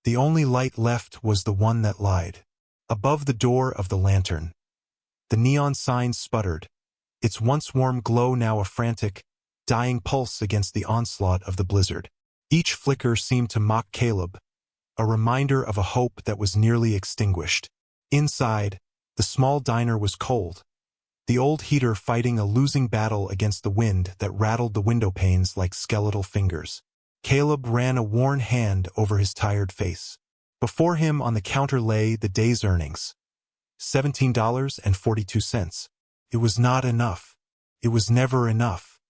The only light left was the one that lied. Above the door of the lantern, the neon sign sputtered, its once warm glow now a frantic, dying pulse against the onslaught of the blizzard. Each flicker seemed to mock Caleb, a reminder of a hope that was nearly extinguished. Inside, the small diner was cold, the old heater fighting a losing battle against the wind that rattled the window panes like skeletal fingers. Caleb ran a worn hand over his tired face. Before him on the counter lay the day's earnings. $17.42. It was not enough. It was never enough.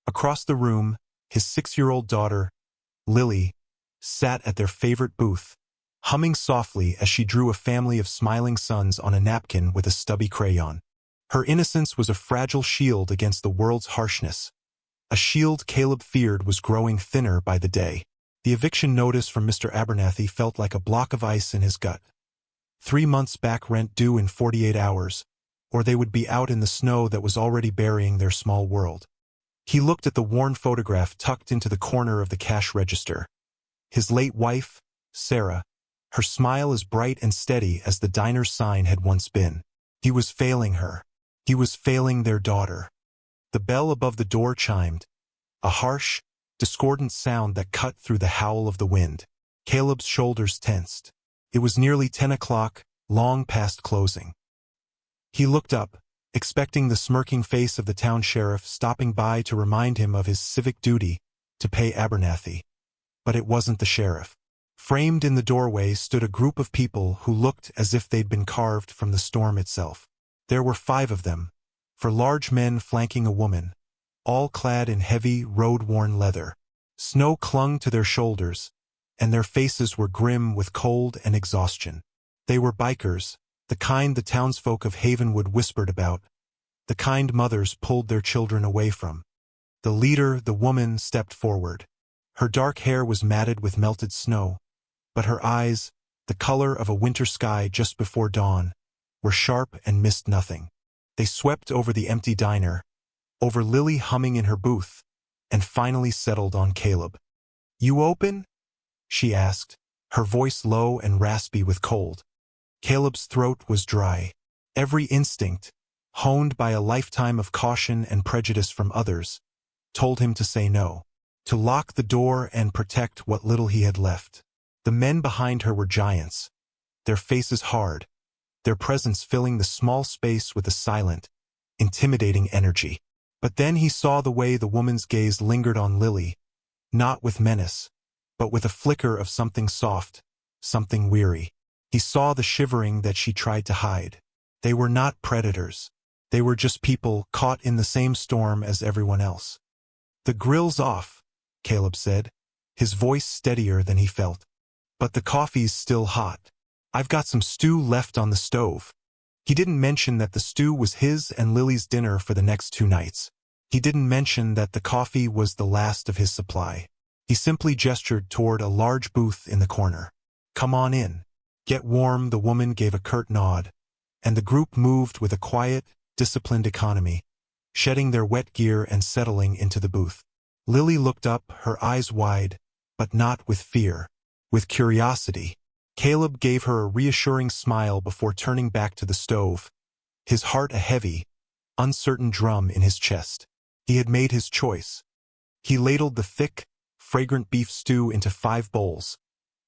Across the room, his 6-year-old daughter, Lily, sat at their favorite booth, humming softly as she drew a family of smiling suns on a napkin with a stubby crayon. Her innocence was a fragile shield against the world's harshness, a shield Caleb feared was growing thinner by the day. The eviction notice from Mr. Abernathy felt like a block of ice in his gut. 3 months back rent due in 48 hours, or they would be out in the snow that was already burying their small world. He looked at the worn photograph tucked into the corner of the cash register. His late wife, Sarah, her smile as bright and steady as the diner's sign had once been. He was failing her. He was failing their daughter. The bell above the door chimed, a harsh, discordant sound that cut through the howl of the wind. Caleb's shoulders tensed. It was nearly 10 o'clock, long past closing. He looked up, expecting the smirking face of the town sheriff stopping by to remind him of his civic duty to pay Abernathy. But it wasn't the sheriff. Framed in the doorway stood a group of people who looked as if they'd been carved from the storm itself. There were 5 of them, 4 large men flanking a woman, all clad in heavy, road-worn leather. Snow clung to their shoulders, and their faces were grim with cold and exhaustion. They were bikers, the kind the townsfolk of Havenwood whispered about, the kind mothers pulled their children away from. The leader, the woman, stepped forward. Her dark hair was matted with melted snow, but her eyes, the color of a winter sky just before dawn, were sharp and missed nothing. They swept over the empty diner, over Lily humming in her booth, and finally settled on Caleb. "You open?" she asked, her voice low and raspy with cold. Caleb's throat was dry. Every instinct, honed by a lifetime of caution and prejudice from others, told him to say no, to lock the door and protect what little he had left. The men behind her were giants, their faces hard, their presence filling the small space with a silent, intimidating energy. But then he saw the way the woman's gaze lingered on Lily, not with menace, but with a flicker of something soft, something weary. He saw the shivering that she tried to hide. They were not predators. They were just people caught in the same storm as everyone else. "The grill's off," Caleb said, his voice steadier than he felt. "But the coffee's still hot. I've got some stew left on the stove." He didn't mention that the stew was his and Lily's dinner for the next 2 nights. He didn't mention that the coffee was the last of his supply. He simply gestured toward a large booth in the corner. "Come on in. Get warm." The woman gave a curt nod, and the group moved with a quiet, disciplined economy, shedding their wet gear and settling into the booth. Lily looked up, her eyes wide, but not with fear, with curiosity. Caleb gave her a reassuring smile before turning back to the stove, his heart a heavy, uncertain drum in his chest. He had made his choice. He ladled the thick, fragrant beef stew into 5 bowls,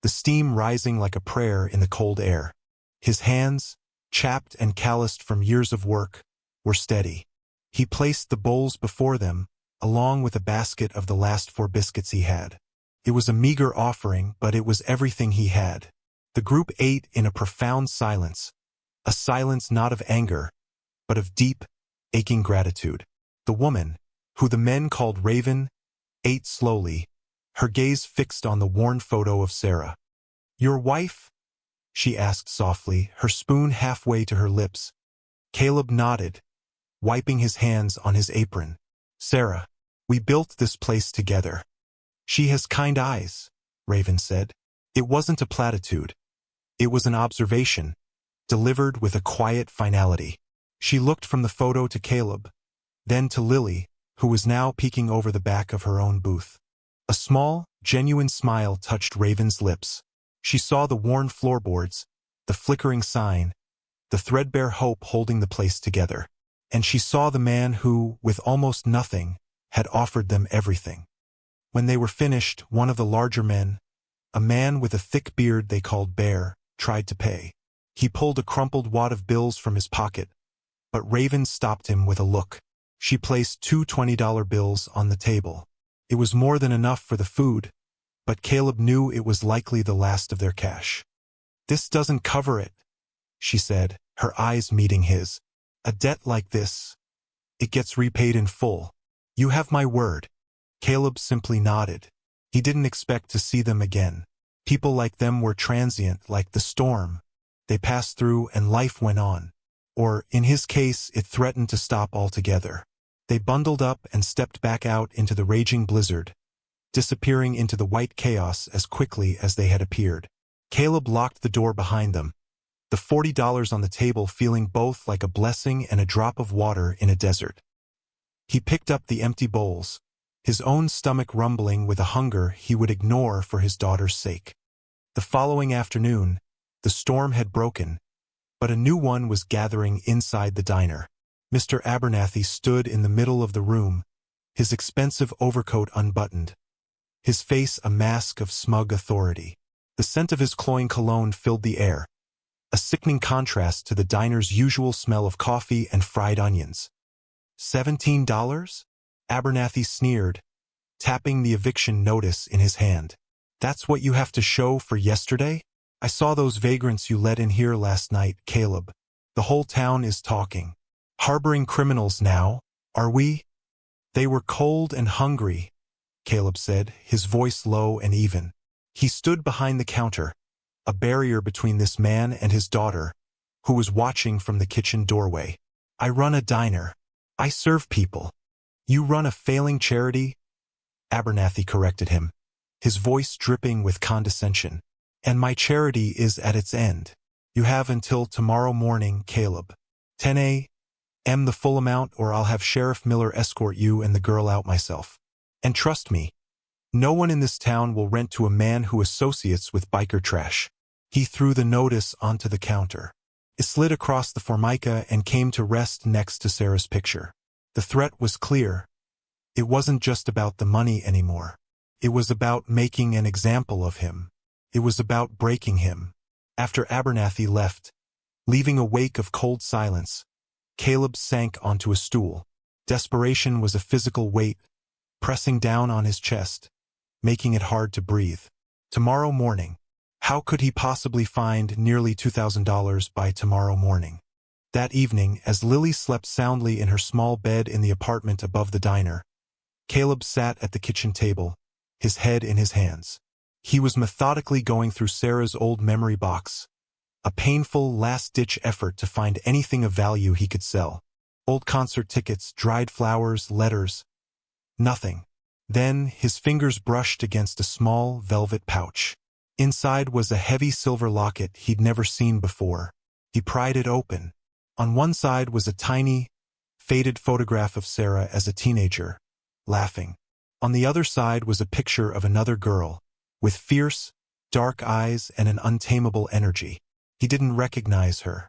the steam rising like a prayer in the cold air. His hands, chapped and calloused from years of work, were steady. He placed the bowls before them, along with a basket of the last 4 biscuits he had. It was a meager offering, but it was everything he had. The group ate in a profound silence, a silence not of anger, but of deep, aching gratitude. The woman, who the men called Raven, ate slowly, her gaze fixed on the worn photo of Sarah. "Your wife?" she asked softly, her spoon halfway to her lips. Caleb nodded, wiping his hands on his apron. "Sarah, we built this place together." "She has kind eyes," Raven said. It wasn't a platitude. It was an observation, delivered with a quiet finality. She looked from the photo to Caleb, then to Lily, who was now peeking over the back of her own booth. A small, genuine smile touched Raven's lips. She saw the worn floorboards, the flickering sign, the threadbare hope holding the place together. And she saw the man who, with almost nothing, had offered them everything. When they were finished, one of the larger men, a man with a thick beard they called Bear, tried to pay. He pulled a crumpled wad of bills from his pocket, but Raven stopped him with a look. She placed two $20 bills on the table. It was more than enough for the food, but Caleb knew it was likely the last of their cash. "This doesn't cover it," she said, her eyes meeting his. "A debt like this, it gets repaid in full. You have my word." Caleb simply nodded. He didn't expect to see them again. People like them were transient, like the storm. They passed through and life went on. Or, in his case, it threatened to stop altogether. They bundled up and stepped back out into the raging blizzard, disappearing into the white chaos as quickly as they had appeared. Caleb locked the door behind them, the $40 on the table feeling both like a blessing and a drop of water in a desert. He picked up the empty bowls, his own stomach rumbling with a hunger he would ignore for his daughter's sake. The following afternoon, the storm had broken, but a new one was gathering inside the diner. Mr. Abernathy stood in the middle of the room, his expensive overcoat unbuttoned, his face a mask of smug authority. The scent of his cloying cologne filled the air, a sickening contrast to the diner's usual smell of coffee and fried onions. $17? Abernathy sneered, tapping the eviction notice in his hand. "That's what you have to show for yesterday? I saw those vagrants you let in here last night, Caleb. The whole town is talking. Harboring criminals now, are we?" "They were cold and hungry," Caleb said, his voice low and even. He stood behind the counter, a barrier between this man and his daughter, who was watching from the kitchen doorway. "I run a diner. I serve people. You run a failing charity?" Abernathy corrected him, his voice dripping with condescension. "And my charity is at its end. You have until tomorrow morning, Caleb. 10 a.m. the full amount, or I'll have Sheriff Miller escort you and the girl out myself. And trust me, no one in this town will rent to a man who associates with biker trash." He threw the notice onto the counter. It slid across the formica and came to rest next to Sarah's picture. The threat was clear. It wasn't just about the money anymore. It was about making an example of him. It was about breaking him. After Abernathy left, leaving a wake of cold silence, Caleb sank onto a stool. Desperation was a physical weight, pressing down on his chest, making it hard to breathe. Tomorrow morning. How could he possibly find nearly $2,000 by tomorrow morning? That evening, as Lily slept soundly in her small bed in the apartment above the diner, Caleb sat at the kitchen table, his head in his hands. He was methodically going through Sarah's old memory box, a painful last-ditch effort to find anything of value he could sell. Old concert tickets, dried flowers, letters. Nothing. Then his fingers brushed against a small velvet pouch. Inside was a heavy silver locket he'd never seen before. He pried it open. On one side was a tiny, faded photograph of Sarah as a teenager, laughing. On the other side was a picture of another girl, with fierce, dark eyes and an untamable energy. He didn't recognize her.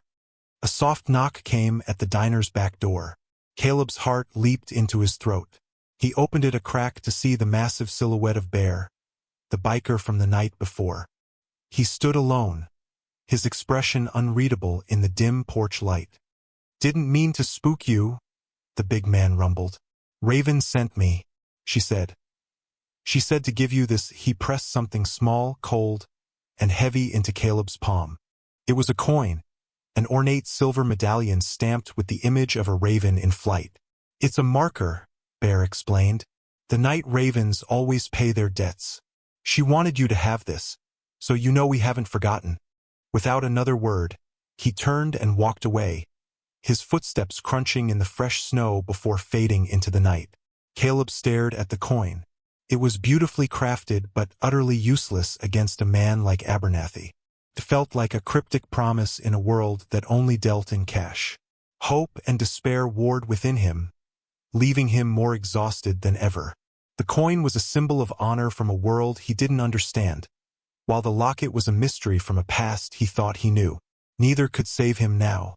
A soft knock came at the diner's back door. Caleb's heart leaped into his throat. He opened it a crack to see the massive silhouette of Bear, the biker from the night before. He stood alone, his expression unreadable in the dim porch light. "Didn't mean to spook you," the big man rumbled. "Raven sent me," she said. "She said to give you this." He pressed something small, cold, and heavy into Caleb's palm. It was a coin, an ornate silver medallion stamped with the image of a raven in flight. "It's a marker," Bear explained. "The night ravens always pay their debts. She wanted you to have this, so you know we haven't forgotten." Without another word, he turned and walked away, his footsteps crunching in the fresh snow before fading into the night. Caleb stared at the coin. It was beautifully crafted but utterly useless against a man like Abernathy. It felt like a cryptic promise in a world that only dealt in cash. Hope and despair warred within him, leaving him more exhausted than ever. The coin was a symbol of honor from a world he didn't understand, while the locket was a mystery from a past he thought he knew. Neither could save him now.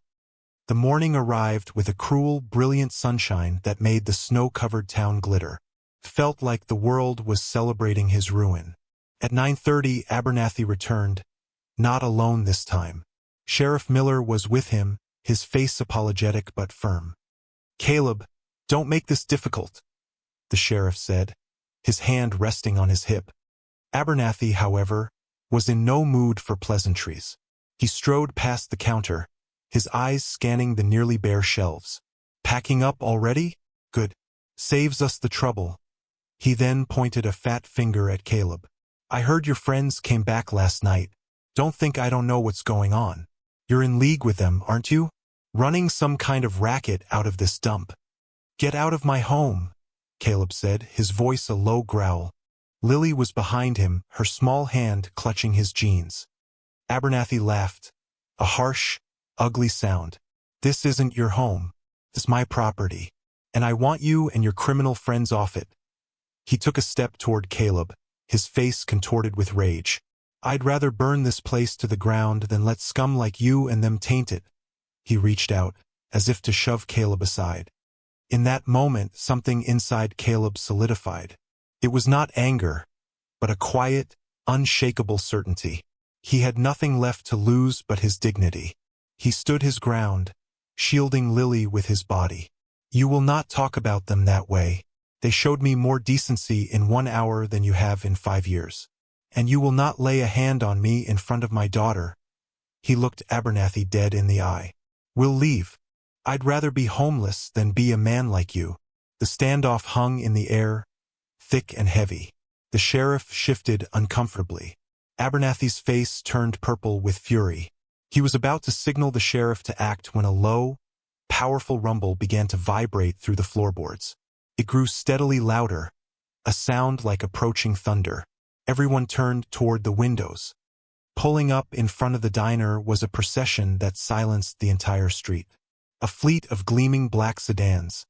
The morning arrived with a cruel, brilliant sunshine that made the snow-covered town glitter. It felt like the world was celebrating his ruin. At 9:30, Abernathy returned, not alone this time. Sheriff Miller was with him, his face apologetic but firm. "Caleb, don't make this difficult," the sheriff said, his hand resting on his hip. Abernathy, however, was in no mood for pleasantries. He strode past the counter, his eyes scanning the nearly bare shelves. "Packing up already? Good. Saves us the trouble." He then pointed a fat finger at Caleb. "I heard your friends came back last night. Don't think I don't know what's going on. You're in league with them, aren't you? Running some kind of racket out of this dump." "Get out of my home," Caleb said, his voice a low growl. Lily was behind him, her small hand clutching his jeans. Abernathy laughed, a harsh, ugly sound. "This isn't your home. It's my property. And I want you and your criminal friends off it." He took a step toward Caleb, his face contorted with rage. "I'd rather burn this place to the ground than let scum like you and them taint it." He reached out, as if to shove Caleb aside. In that moment, something inside Caleb solidified. It was not anger, but a quiet, unshakable certainty. He had nothing left to lose but his dignity. He stood his ground, shielding Lily with his body. "You will not talk about them that way. They showed me more decency in 1 hour than you have in 5 years. And you will not lay a hand on me in front of my daughter." He looked Abernathy dead in the eye. "We'll leave. I'd rather be homeless than be a man like you." The standoff hung in the air, thick and heavy. The sheriff shifted uncomfortably. Abernathy's face turned purple with fury. He was about to signal the sheriff to act when a low, powerful rumble began to vibrate through the floorboards. It grew steadily louder, a sound like approaching thunder. Everyone turned toward the windows. Pulling up in front of the diner was a procession that silenced the entire street. A fleet of gleaming black sedans,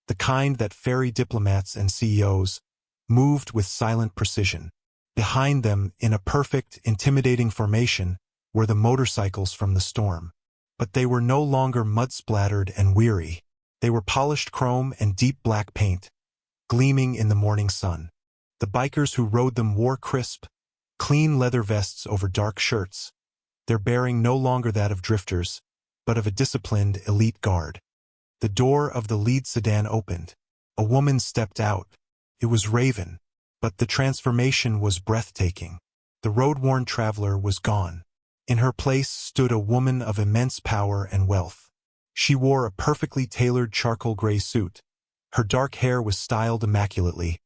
the kind that ferry diplomats and CEOs, moved with silent precision. Behind them, in a perfect, intimidating formation, were the motorcycles from the storm. But they were no longer mud-splattered and weary. They were polished chrome and deep black paint, gleaming in the morning sun. The bikers who rode them wore crisp, clean leather vests over dark shirts, their bearing no longer that of drifters, but of a disciplined elite guard. The door of the lead sedan opened. A woman stepped out. It was Raven, but the transformation was breathtaking. The road-worn traveler was gone. In her place stood a woman of immense power and wealth. She wore a perfectly tailored charcoal gray suit. Her dark hair was styled immaculately,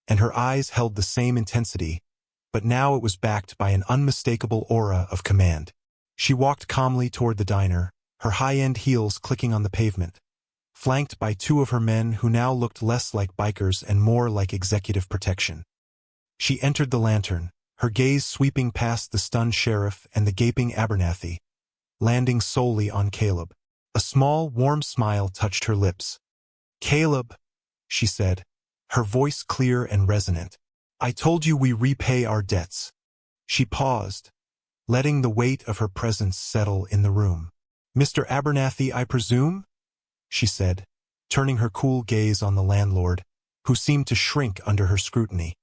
and her eyes held the same intensity, but now it was backed by an unmistakable aura of command. She walked calmly toward the diner, her high-end heels clicking on the pavement, flanked by 2 of her men who now looked less like bikers and more like executive protection. She entered the lantern, her gaze sweeping past the stunned sheriff and the gaping Abernathy, landing solely on Caleb. A small, warm smile touched her lips. "Caleb," she said, her voice clear and resonant. "I told you we repay our debts." She paused, letting the weight of her presence settle in the room. "Mr. Abernathy, I presume?" she said, turning her cool gaze on the landlord, who seemed to shrink under her scrutiny.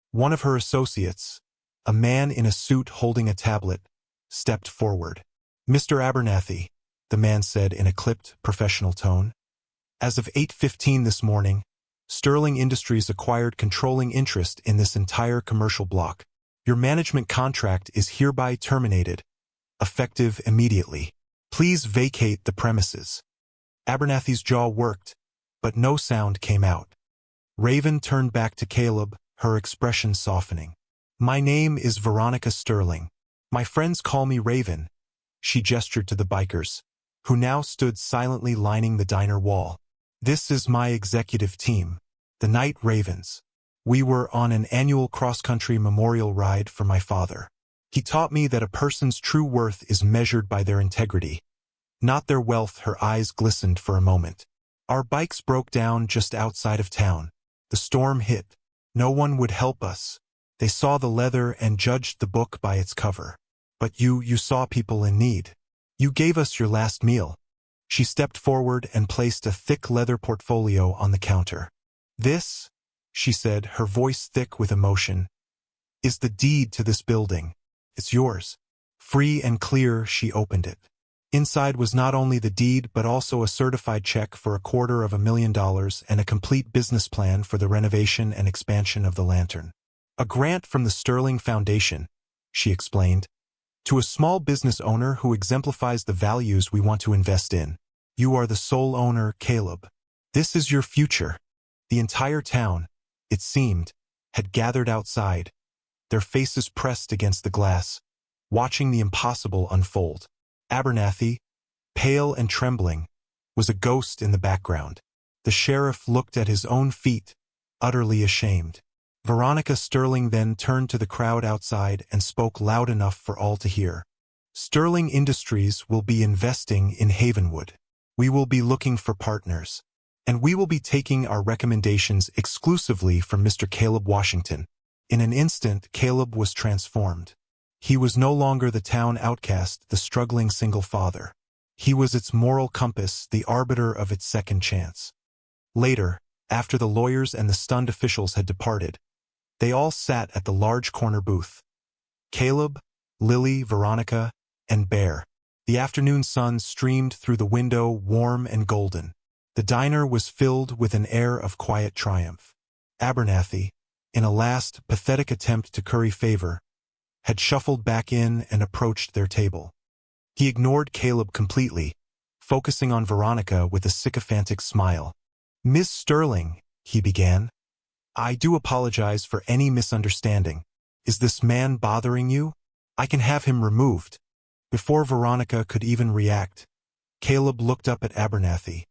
One of her associates, a man in a suit holding a tablet, stepped forward. "Mr. Abernathy," the man said in a clipped, professional tone. "As of 8:15 this morning, Sterling Industries acquired controlling interest in this entire commercial block. Your management contract is hereby terminated, effective immediately. Please vacate the premises." Abernathy's jaw worked, but no sound came out. Raven turned back to Caleb, her expression softening. "My name is Veronica Sterling. My friends call me Raven." She gestured to the bikers, who now stood silently lining the diner wall. "This is my executive team, the Night Ravens. We were on an annual cross-country memorial ride for my father. He taught me that a person's true worth is measured by their integrity, not their wealth." Her eyes glistened for a moment. "Our bikes broke down just outside of town. The storm hit. No one would help us. They saw the leather and judged the book by its cover. But you saw people in need. You gave us your last meal. She stepped forward and placed a thick leather portfolio on the counter. This, she said, her voice thick with emotion, is the deed to this building. It's yours. Free and clear, she opened it. Inside was not only the deed but also a certified check for $250,000 and a complete business plan for the renovation and expansion of the lantern. A grant from the Sterling Foundation, she explained, to a small business owner who exemplifies the values we want to invest in. You are the sole owner, Caleb. This is your future. The entire town, it seemed, had gathered outside, their faces pressed against the glass, watching the impossible unfold. Abernathy, pale and trembling, was a ghost in the background. The sheriff looked at his own feet, utterly ashamed. Veronica Sterling then turned to the crowd outside and spoke loud enough for all to hear. Sterling Industries will be investing in Havenwood. We will be looking for partners. And we will be taking our recommendations exclusively from Mr. Caleb Washington. In an instant, Caleb was transformed. He was no longer the town outcast, the struggling single father. He was its moral compass, the arbiter of its second chance. Later, after the lawyers and the stunned officials had departed, they all sat at the large corner booth. Caleb, Lily, Veronica, and Bear. The afternoon sun streamed through the window, warm and golden. The diner was filled with an air of quiet triumph. Abernathy, in a last, pathetic attempt to curry favor, had shuffled back in and approached their table. He ignored Caleb completely, focusing on Veronica with a sycophantic smile. "Miss Sterling," he began, "I do apologize for any misunderstanding. Is this man bothering you? I can have him removed." Before Veronica could even react, Caleb looked up at Abernathy,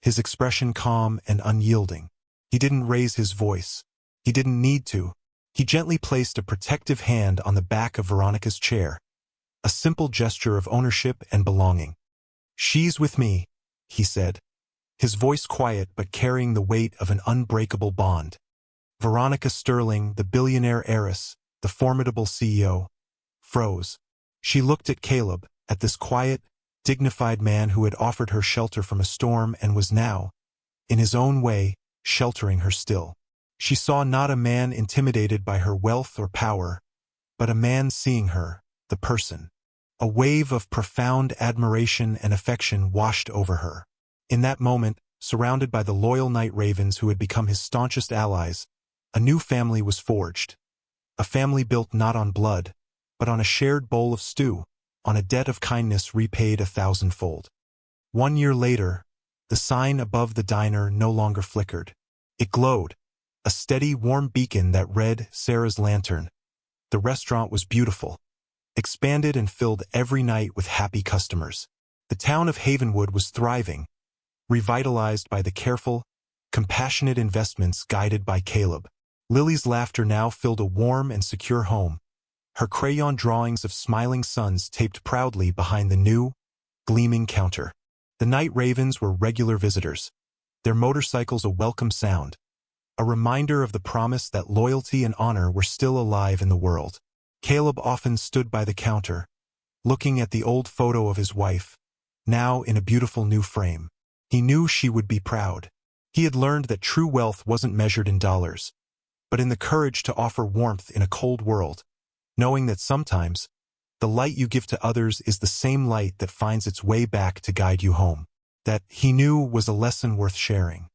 his expression calm and unyielding. He didn't raise his voice. He didn't need to. He gently placed a protective hand on the back of Veronica's chair, a simple gesture of ownership and belonging. "She's with me," he said, his voice quiet but carrying the weight of an unbreakable bond. Veronica Sterling, the billionaire heiress, the formidable CEO, froze. She looked at Caleb, at this quiet, dignified man who had offered her shelter from a storm and was now, in his own way, sheltering her still. She saw not a man intimidated by her wealth or power, but a man seeing her, the person. A wave of profound admiration and affection washed over her. In that moment, surrounded by the loyal night ravens who had become his staunchest allies, a new family was forged. A family built not on blood, but on a shared bowl of stew, on a debt of kindness repaid 1,000-fold. 1 year later, the sign above the diner no longer flickered. It glowed, a steady, warm beacon that read Sarah's Lantern. The restaurant was beautiful, expanded and filled every night with happy customers. The town of Havenwood was thriving, revitalized by the careful, compassionate investments guided by Caleb. Lily's laughter now filled a warm and secure home, her crayon drawings of smiling suns taped proudly behind the new, gleaming counter. The night ravens were regular visitors, their motorcycles a welcome sound, a reminder of the promise that loyalty and honor were still alive in the world. Caleb often stood by the counter, looking at the old photo of his wife, now in a beautiful new frame. He knew she would be proud. He had learned that true wealth wasn't measured in dollars, but in the courage to offer warmth in a cold world, knowing that sometimes, the light you give to others is the same light that finds its way back to guide you home. That, he knew, was a lesson worth sharing.